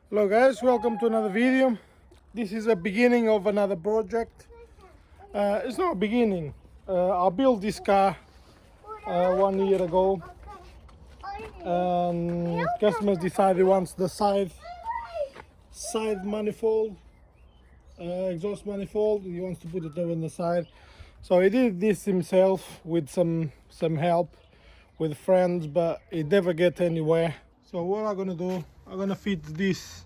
Hello guys, welcome to another video. This is a beginning of another project. It's not a beginning. I built this car 1 year ago, and customers decided he wants the side manifold, exhaust manifold. He wants to put it over on the side, so he did this himself with some help with friends, but it never get anywhere. So what I'm gonna do, I'm gonna fit this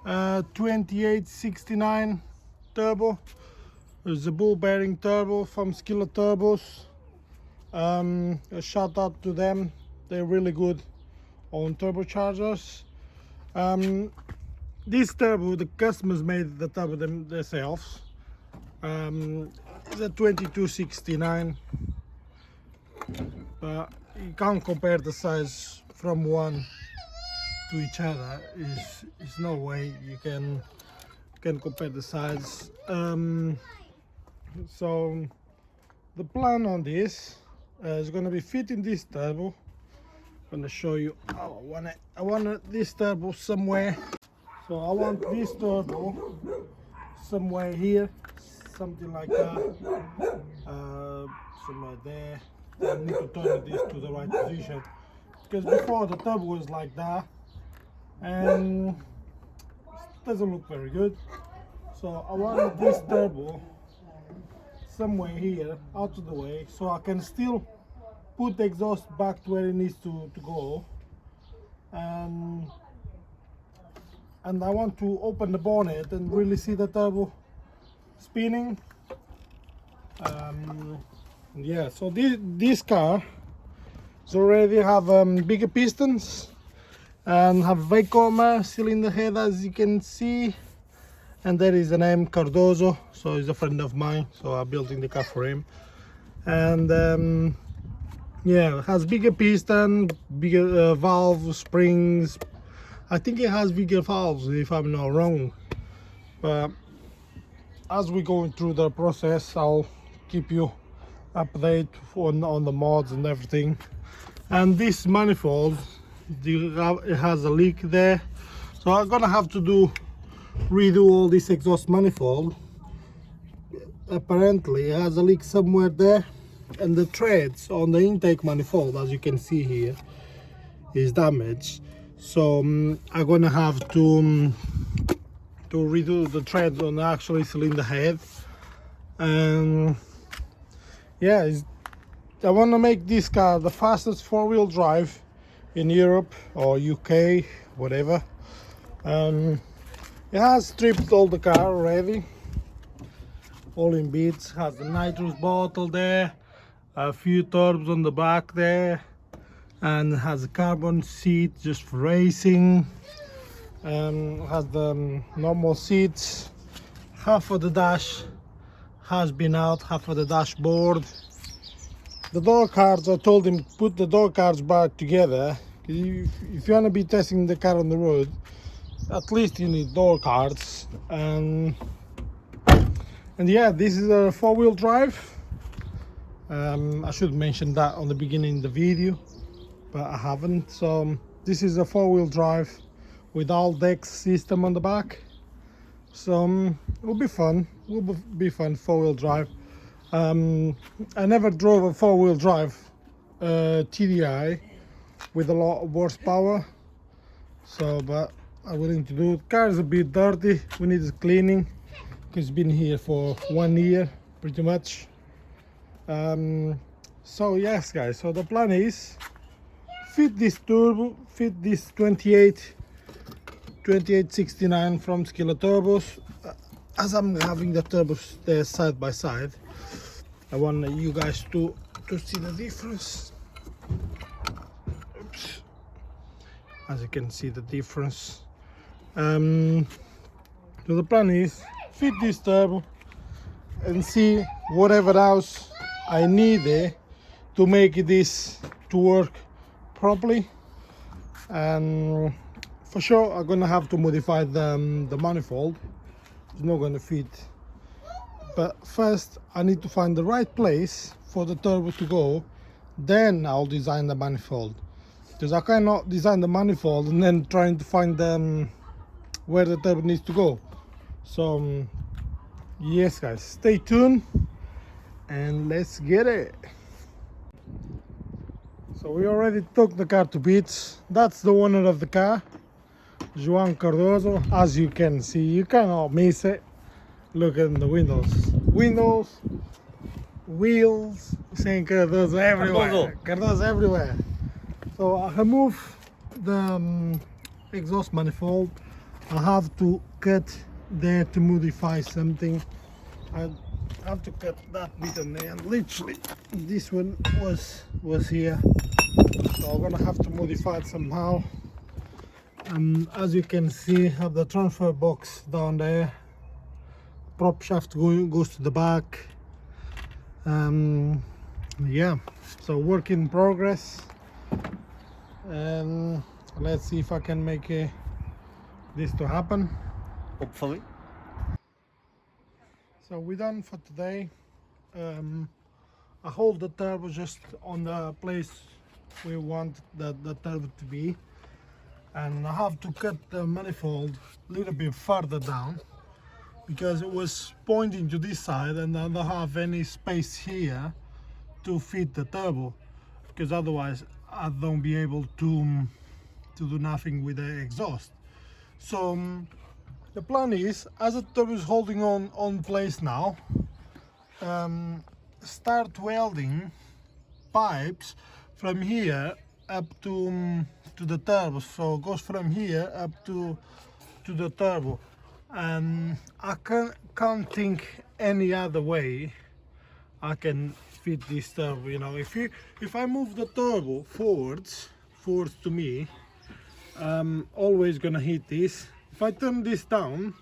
2869 turbo. It's a ball bearing turbo from Skillet Turbos. A shout out to them, they're really good on turbochargers. This turbo, the customers made the turbo themselves. It's a 2269, but you can't compare the size from one to each other. Is no way you can compare the size. So the plan on this is going to be fitting this turbo. I'm going to show you how I want this turbo somewhere. So I want this turbo somewhere here, something like that, somewhere there. I need to turn this to the right position, because before the turbo was like that and it doesn't look very good. So I want this turbo somewhere here out of the way, so I can still put the exhaust back to where it needs to go, and I want to open the bonnet and really see the turbo spinning. Yeah, so this car is already have bigger pistons and have Vacoma cylinder head, as you can see, and there is a name Cardozo, so he's a friend of mine, so I'm building the car for him. And yeah, it has bigger piston, bigger valve springs. I think it has bigger valves, if I'm not wrong, but as we're going through the process, I'll keep you update on the mods and everything. And this manifold, it has a leak there, so I'm gonna have to redo all this exhaust manifold. Apparently it has a leak somewhere there, and the threads on the intake manifold, as you can see here, is damaged. So I'm gonna have to redo the threads on the actual cylinder head. And yeah, I want to make this car the fastest four-wheel drive in Europe or UK, whatever. It has stripped all the car already, all in bits. Has the nitrous bottle there, a few turbs on the back there, and has a carbon seat just for racing. Has the normal seats. Half of the dash has been out, half of the dashboard. The door cards, I told him put the door cards back together. If you want to be testing the car on the road, at least you need door cards. And yeah, this is a four-wheel drive. I should mention that on the beginning of the video, but I haven't. So this is a four-wheel drive with all decks system on the back. So it will be fun. Will be fun four-wheel drive. I never drove a four-wheel drive TDI with a lot of horsepower, so but I'm willing to do it. Car is a bit dirty, we need cleaning because it's been here for 1 year pretty much. So yes guys, so the plan is fit this turbo, fit this 2869 from Skillet Turbos. As I'm having the turbos there side by side, I want you guys to see the difference. Oops. As you can see the difference. So the plan is fit this turbo and see whatever else I need there to make this to work properly. And for sure I'm gonna have to modify the manifold. It's not gonna fit, but first I need to find the right place for the turbo to go, then I'll design the manifold, because I cannot design the manifold and then trying to find where the turbo needs to go. So yes guys, stay tuned and let's get it. So we already took the car to bits. That's the owner of the car, Juan Cardoso. As you can see, you cannot miss it. Look at the windows, wheels, saying Cardoso everywhere. Cardoso everywhere. So I remove the exhaust manifold. I have to cut there to modify something. I have to cut that bit in there, and literally this one was here, so I'm gonna have to modify it somehow. As you can see, I have the transfer box down there. Prop shaft goes to the back. Yeah, so work in progress, and let's see if I can make this to happen, hopefully. So we're done for today. I hold the turbo just on the place we want the turbo to be, and I have to cut the manifold a little bit further down because it was pointing to this side and I don't have any space here to fit the turbo, because otherwise I don't be able to do nothing with the exhaust. So the plan is, as the turbo is holding on place now, start welding pipes from here up to the turbo. So it goes from here up to the turbo, and I can't think any other way I can fit this turbo. You know, if I move the turbo forwards to me, always gonna hit this. If I turn this down,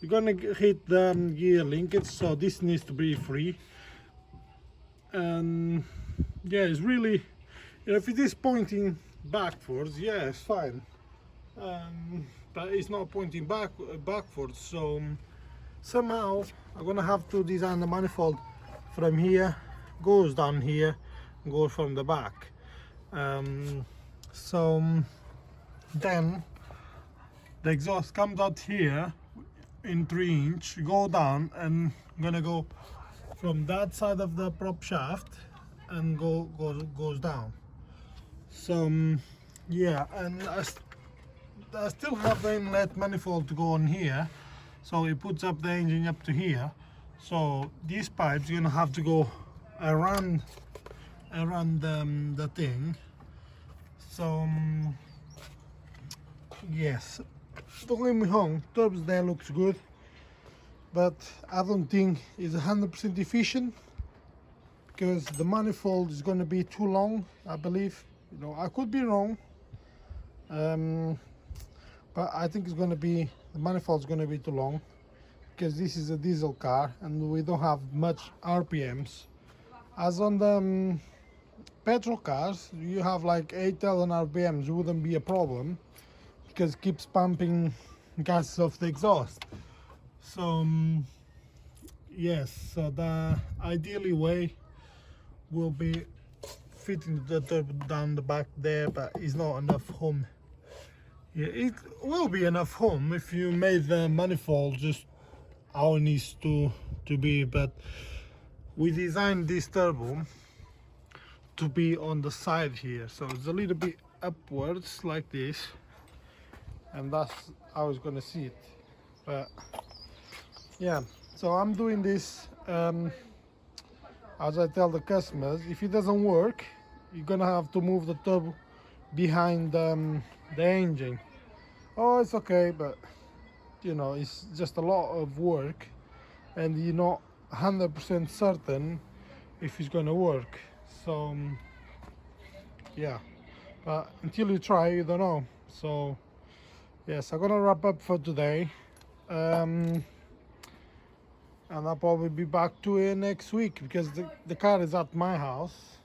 you're gonna hit the gear linkage, so this needs to be free. And yeah, it's really, if it is pointing backwards, yeah, it's fine, but it's not pointing backwards. So somehow I'm gonna have to design the manifold from here, goes down here, goes from the back. So then the exhaust comes out here in 3-inch, go down, and I'm gonna go from that side of the prop shaft and goes down. So yeah, and I still have the inlet manifold to go on here, so it puts up the engine up to here. So these pipes are gonna have to go around the thing. So yes, don't get me wrong, turbos there looks good, but I don't think it's 100% efficient because the manifold is going to be too long, I believe. You know, I could be wrong, but I think it's going to be, the manifold is going to be too long because this is a diesel car and we don't have much RPMs. As on the petrol cars, you have like 8,000 RPMs, wouldn't be a problem because it keeps pumping gas off the exhaust. So yes, so the ideally way will be fitting the turbo down the back there, but it's not enough room. Yeah, it will be enough room if you made the manifold just how it needs to be, but we designed this turbo to be on the side here, so it's a little bit upwards like this, and that's how I was gonna see it. But yeah, so I'm doing this as I tell the customers, if it doesn't work, you're gonna have to move the turbo behind the engine. Oh, it's okay, but you know, it's just a lot of work and you're not 100% certain if it's gonna work. So yeah, but until you try, you don't know. So yes, I'm gonna wrap up for today, and I'll probably be back to it next week because the car is at my house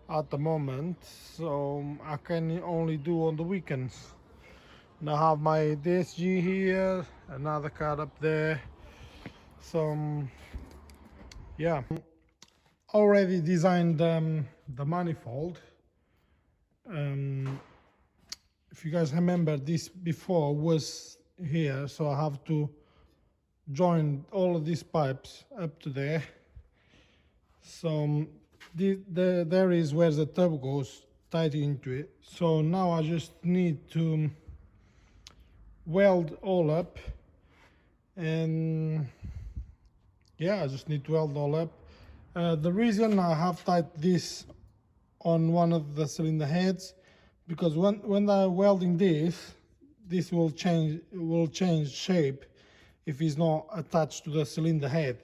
at the moment, so I can only do on the weekends. And I have my DSG here, another car up there. So yeah, already designed the manifold. If you guys remember, this before was here, so I have to join all of these pipes up to there. So there is where the tub goes tight into it. So now I just need to weld all up, and yeah, I just need to weld all up. The reason I have tied this on one of the cylinder heads, because when I'm welding this will change shape if it's not attached to the cylinder head.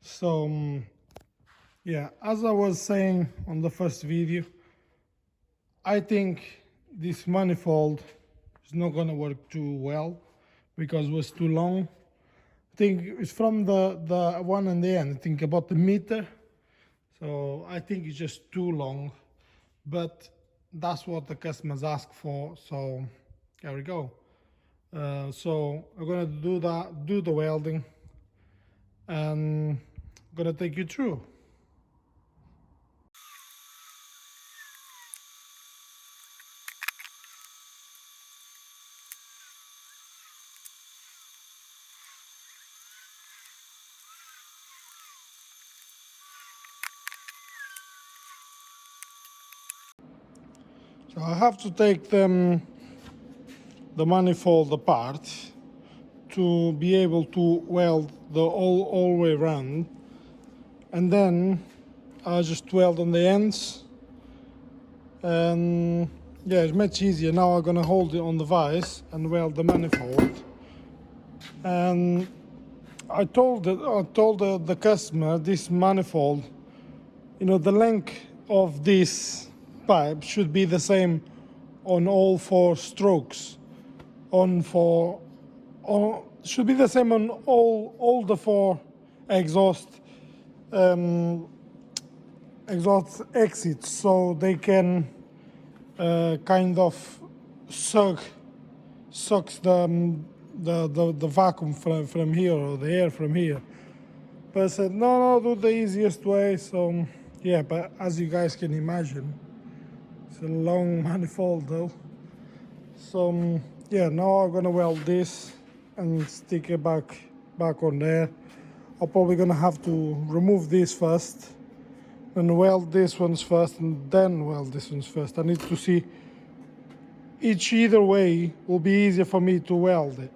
So yeah, as I was saying on the first video, I think this manifold is not gonna work too well because it was too long. I think it's from the one on the end, I think about the meter. So I think it's just too long, but that's what the customers ask for. So there we go. So I'm gonna do the welding, and I'm gonna take you through. So I have to take the manifold apart to be able to weld the all way around, and then I just weld on the ends, and yeah, it's much easier. Now I'm gonna hold it on the vise and weld the manifold. And I told the customer this manifold, the length of this pipe should be the same on all four strokes. Should be the same on all the four exhaust exhaust exits, so they can kind of sucks the vacuum from here, or the air from here. But I said no, do the easiest way. So yeah, but as you guys can imagine, it's a long manifold though. So yeah, now I'm gonna weld this and stick it back on there. I'm probably gonna have to remove this first and weld this ones first, and then weld this ones first. I need to see either way will be easier for me to weld it.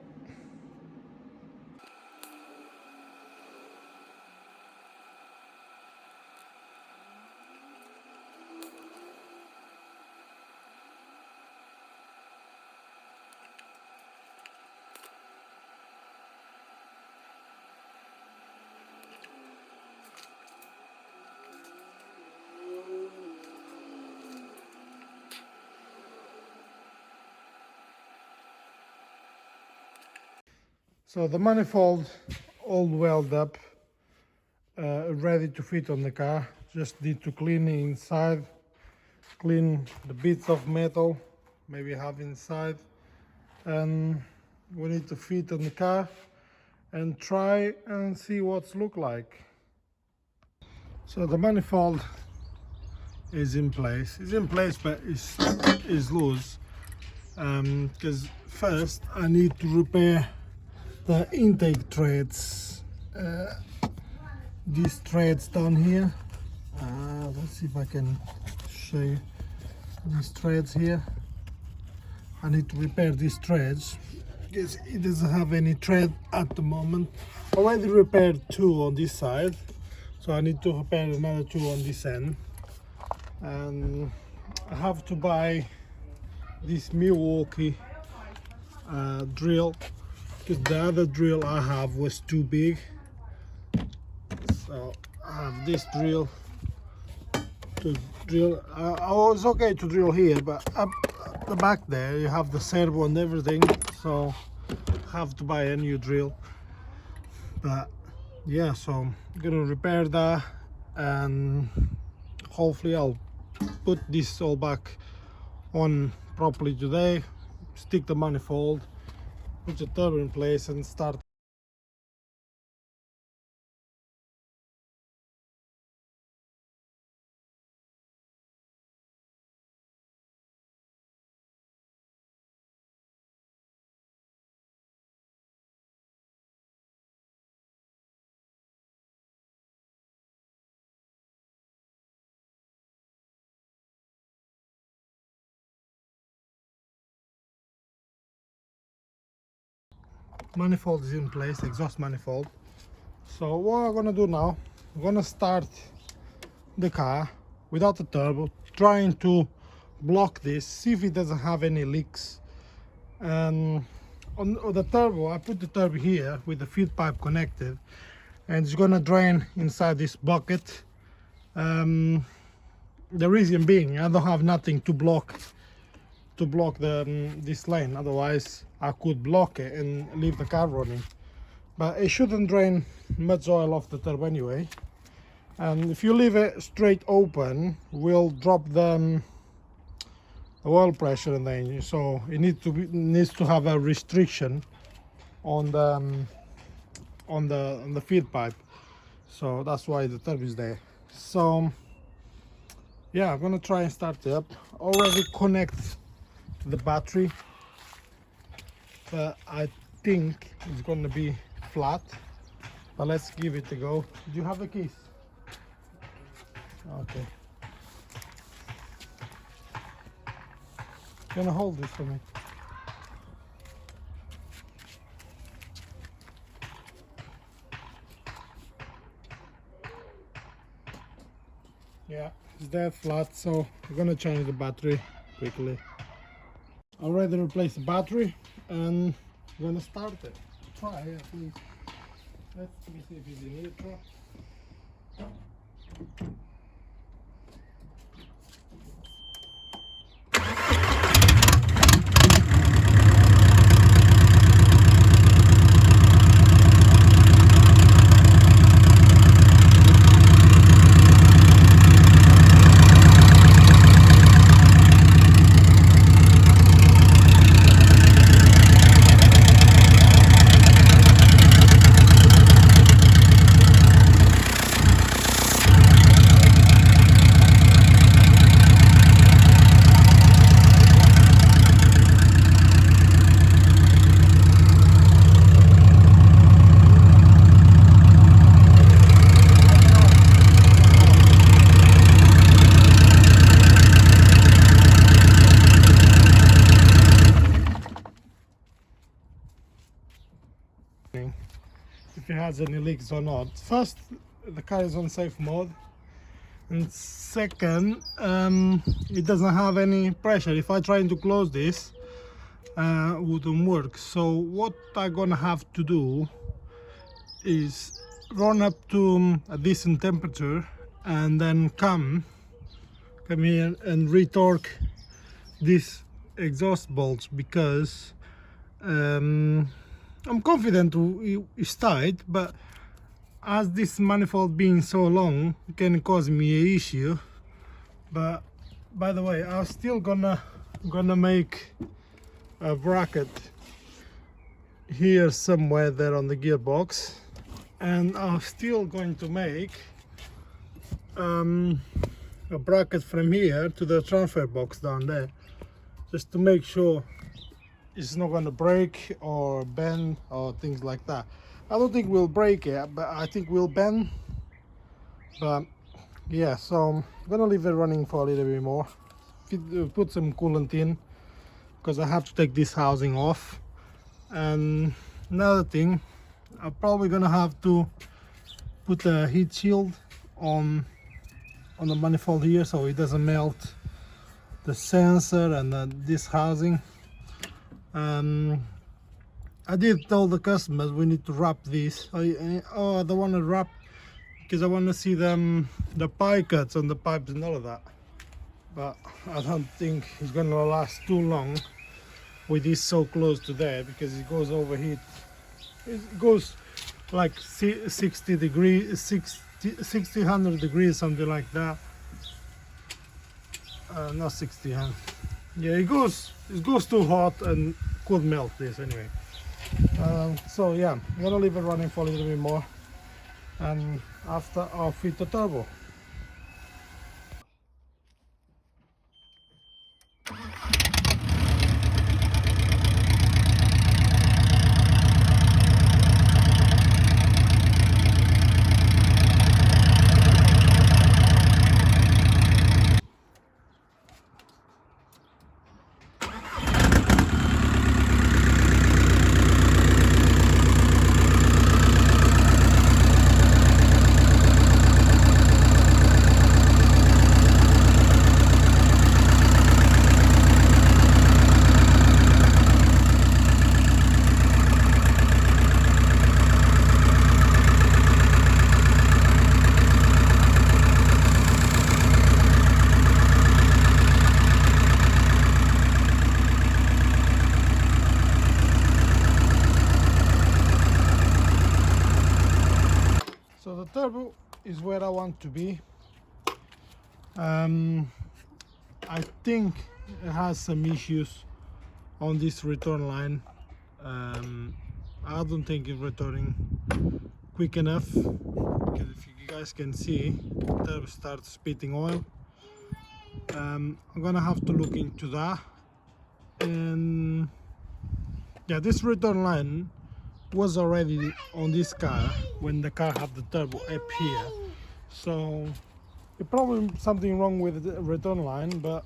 So the manifold all welded up, ready to fit on the car. Just need to clean it inside, clean the bits of metal maybe have inside, and we need to fit on the car and try and see what's look like. So the manifold is in place. It's in place, but it's loose. Because first I need to repair the intake threads. These threads down here. Let's see if I can show you these threads here. I need to repair these threads because it doesn't have any thread at the moment. I already repaired two on this side, so I need to repair another two on this end. And I have to buy this Milwaukee drill because the other drill I have was too big. So I have this drill to drill. I was okay to drill here, but up the back there you have the servo and everything, so I have to buy a new drill. But yeah, so I'm gonna repair that, and hopefully I'll put this all back on properly today, stick the manifold, put the turbo in place and start manifold is in place, exhaust manifold. So what I'm gonna do now, I'm gonna start the car without the turbo, trying to block this, see if it doesn't have any leaks. And on the turbo, I put the turbo here with the feed pipe connected, and it's gonna drain inside this bucket. The reason being, I don't have nothing to block the this lane, otherwise I could block it and leave the car running. But it shouldn't drain much oil off the turbo anyway. And if you leave it straight open, will drop the oil pressure in the engine. So it needs to have a restriction on the feed pipe. So that's why the turbo is there. So yeah, I'm gonna try and start it up. Already connect the battery, but I think it's gonna be flat. But let's give it a go. Do you have the keys? Okay. Gonna hold this for me. Yeah, it's dead flat, so we're gonna change the battery quickly. Already replaced the battery, and we're gonna start it. Try it, please. Let me see if it's in neutral. If it has any leaks or not. First, the car is on safe mode, and second, it doesn't have any pressure. If I try to close this, wouldn't work. So what I'm gonna have to do is run up to a decent temperature and then come here and retorque these exhaust bolts, because I'm confident it's tight, but as this manifold being so long, it can cause me an issue. But by the way, I'm still gonna make a bracket here somewhere there on the gearbox, and I'm still going to make a bracket from here to the transfer box down there, just to make sure it's not going to break or bend or things like that. I don't think we'll break it, but I think we'll bend. But yeah, so I'm gonna leave it running for a little bit more, put some coolant in, because I have to take this housing off. And another thing, I'm probably gonna have to put a heat shield on the manifold here, so it doesn't melt the sensor and this housing. I did tell the customers we need to wrap this. I don't want to wrap because I want to see the pie cuts on the pipes and all of that, but I don't think it's going to last too long with this so close to there, because it goes overheat. It goes like 60 degrees, 60, 100 degrees, something like that. Not 60, huh? Yeah, it goes too hot and could melt this anyway. So yeah, I'm gonna leave it running for a little bit more, and after I'll fit the turbo. turbo is where I want to be. I think it has some issues on this return line. I don't think it's returning quick enough, because if you guys can see, the turbo starts spitting oil. I'm gonna have to look into that. And yeah, this return line was already on this car when the car had the turbo up here, so it's probably something wrong with the return line, but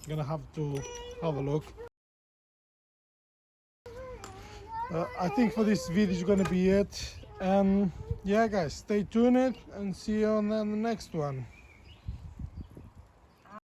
I'm gonna have to have a look. I think for this video is gonna be it, and yeah guys, stay tuned and see you on the next one.